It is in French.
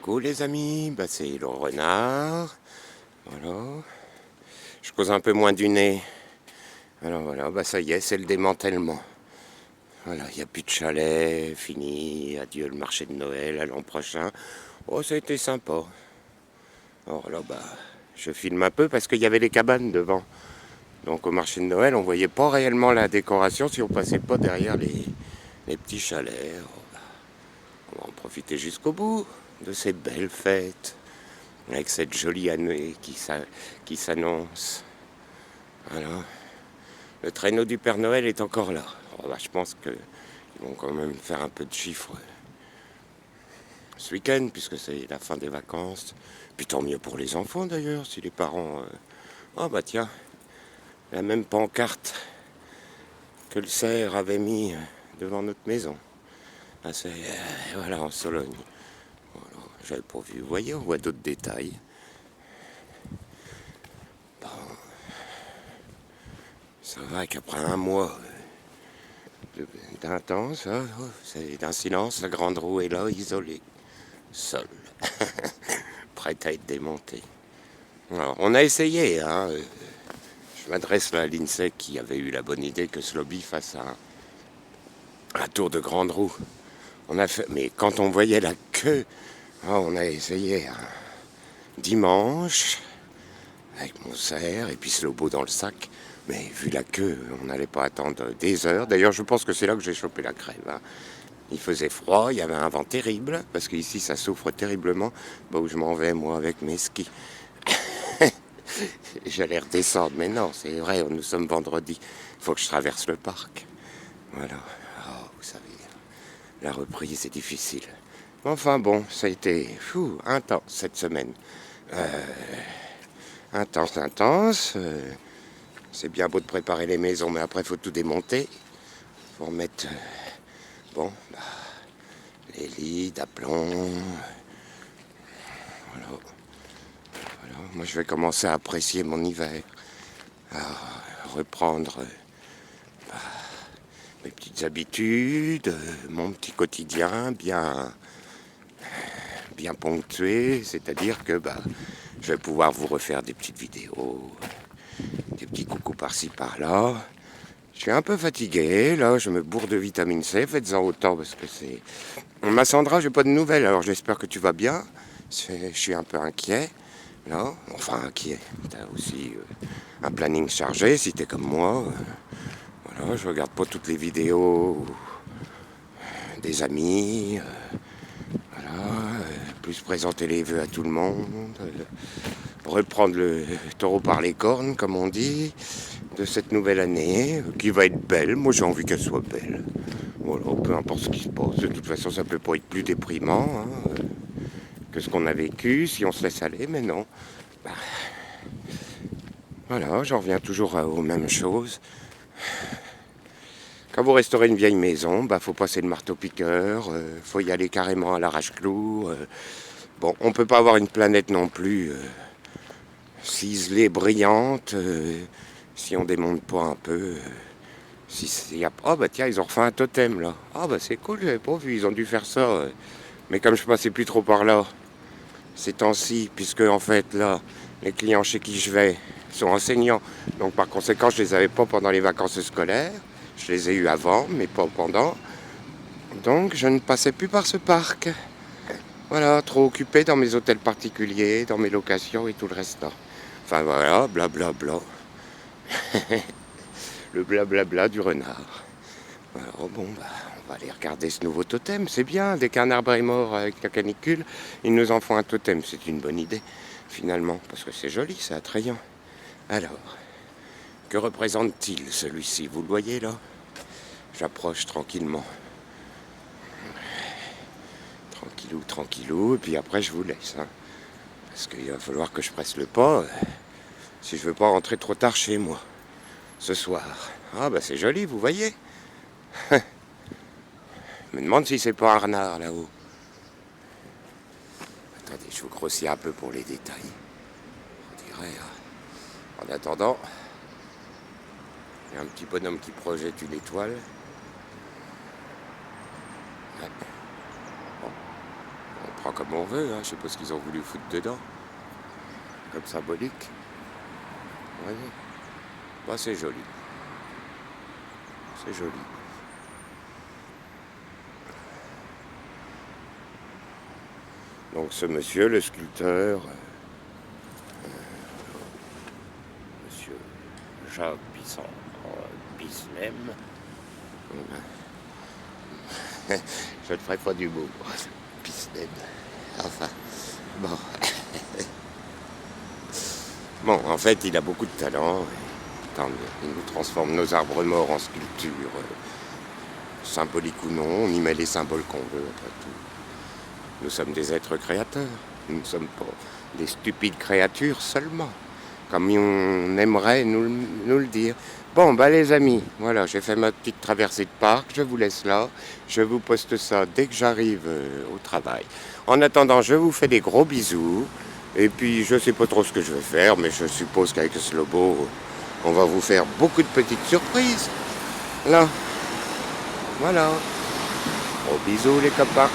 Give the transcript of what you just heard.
Coucou les amis, c'est le renard. Voilà. Je cause un peu moins du nez. Alors voilà, ça y est, c'est le démantèlement. Voilà, il n'y a plus de chalet, fini, adieu le marché de Noël, à l'an prochain. Oh, ça a été sympa. Alors là, je filme un peu parce qu'il y avait les cabanes devant. Donc au marché de Noël, on voyait pas réellement la décoration si on passait pas derrière les petits chalets. On va en profiter jusqu'au bout de ces belles fêtes. Avec cette jolie année qui s'annonce. Voilà. Le traîneau du Père Noël est encore là. Je pense qu'ils vont quand même faire un peu de chiffres ce week-end, puisque c'est la fin des vacances. Puis tant mieux pour les enfants d'ailleurs, si les parents... tiens, la même pancarte que le cerf avait mis devant notre maison. Là, c'est... voilà, en Sologne. Voilà, j'avais pas vu. Vous voyez, on voit d'autres détails. Ça va qu'après un mois d'intense, c'est d'un silence, la grande roue est là, isolée, seule, prête à être démontée. Alors, on a essayé, je m'adresse là à l'INSEE qui avait eu la bonne idée que ce lobby fasse un tour de grande roue. On a fait, mais quand on voyait la queue, on a essayé dimanche, avec mon cerf et puis ce lobo dans le sac. Mais vu la queue, on n'allait pas attendre des heures. D'ailleurs, je pense que c'est là que j'ai chopé la crève. Il faisait froid, il y avait un vent terrible, parce qu'ici, ça souffre terriblement. Où je m'en vais, moi, avec mes skis. J'allais redescendre, mais non, c'est vrai, nous sommes vendredi. Il faut que je traverse le parc. Voilà. Vous savez, la reprise est difficile. Enfin bon, ça a été intense cette semaine. Intense. C'est bien beau de préparer les maisons, mais après, il faut tout démonter. Il faut remettre les lits d'aplomb. Voilà. Moi, je vais commencer à apprécier mon hiver. À reprendre mes petites habitudes, mon petit quotidien bien ponctué. C'est-à-dire que je vais pouvoir vous refaire des petites vidéos, des petits coucous par-ci par-là. Je suis un peu fatigué, là, je me bourre de vitamine C, faites-en autant parce que c'est... Ma Sandra, j'ai pas de nouvelles, alors j'espère que tu vas bien. Je suis un peu inquiet, là, enfin inquiet. T'as aussi un planning chargé, si t'es comme moi. Voilà, je regarde pas toutes les vidéos des amis, plus présenter les vœux à tout le monde, reprendre le taureau par les cornes, comme on dit, de cette nouvelle année, qui va être belle. Moi, j'ai envie qu'elle soit belle. Voilà, peu importe ce qui se passe. De toute façon, ça peut pas être plus déprimant que ce qu'on a vécu, si on se laisse aller, mais non. Voilà, j'en reviens toujours aux mêmes choses. Quand vous restaurez une vieille maison, faut passer le marteau-piqueur, faut y aller carrément à l'arrache-clou. On peut pas avoir une planète non plus ciselée, brillante, si on démonte pas un peu. Tiens, ils ont refait un totem là. C'est cool, j'avais pas vu, ils ont dû faire ça. Mais comme je passais plus trop par là, ces temps-ci, puisque en fait là, les clients chez qui je vais sont enseignants. Donc par conséquent, je les avais pas pendant les vacances scolaires. Je les ai eus avant, mais pas pendant. Donc je ne passais plus par ce parc. Voilà, trop occupé dans mes hôtels particuliers, dans mes locations et tout le reste là. Enfin voilà, blablabla. Le blablabla du renard. Alors on va aller regarder ce nouveau totem, c'est bien. Dès qu'un arbre est mort avec la canicule, ils nous en font un totem. C'est une bonne idée, finalement, parce que c'est joli, c'est attrayant. Alors, que représente-t-il celui-ci? Vous le voyez là? J'approche tranquillement. Tranquillou, et puis après je vous laisse. Parce qu'il va falloir que je presse le pas si je veux pas rentrer trop tard chez moi ce soir. C'est joli, vous voyez. Je me demande si c'est pas un renard là-haut. Attendez, je vous grossis un peu pour les détails. On dirait. En attendant, il y a un petit bonhomme qui projette une étoile. Ouais. On prend comme on veut, hein. Je sais pas ce qu'ils ont voulu foutre dedans. Comme symbolique. Vous voyez. Bah, c'est joli. C'est joli. Donc ce monsieur, le sculpteur, monsieur Jacques Bisnem, je ne ferai pas du mot, Bisnem, enfin, bon. Bon, en fait, il a beaucoup de talent, tant mieux. Il nous transforme nos arbres morts en sculptures, symboliques ou non, on y met les symboles qu'on veut, après tout. Nous sommes des êtres créateurs, nous ne sommes pas des stupides créatures seulement, comme on aimerait nous le dire. Bon, bah les amis, voilà, j'ai fait ma petite traversée de parc, je vous laisse là, je vous poste ça dès que j'arrive au travail. En attendant, je vous fais des gros bisous, et puis je sais pas trop ce que je vais faire, mais je suppose qu'avec ce lobo, on va vous faire beaucoup de petites surprises. Là, voilà, gros bisous les copains.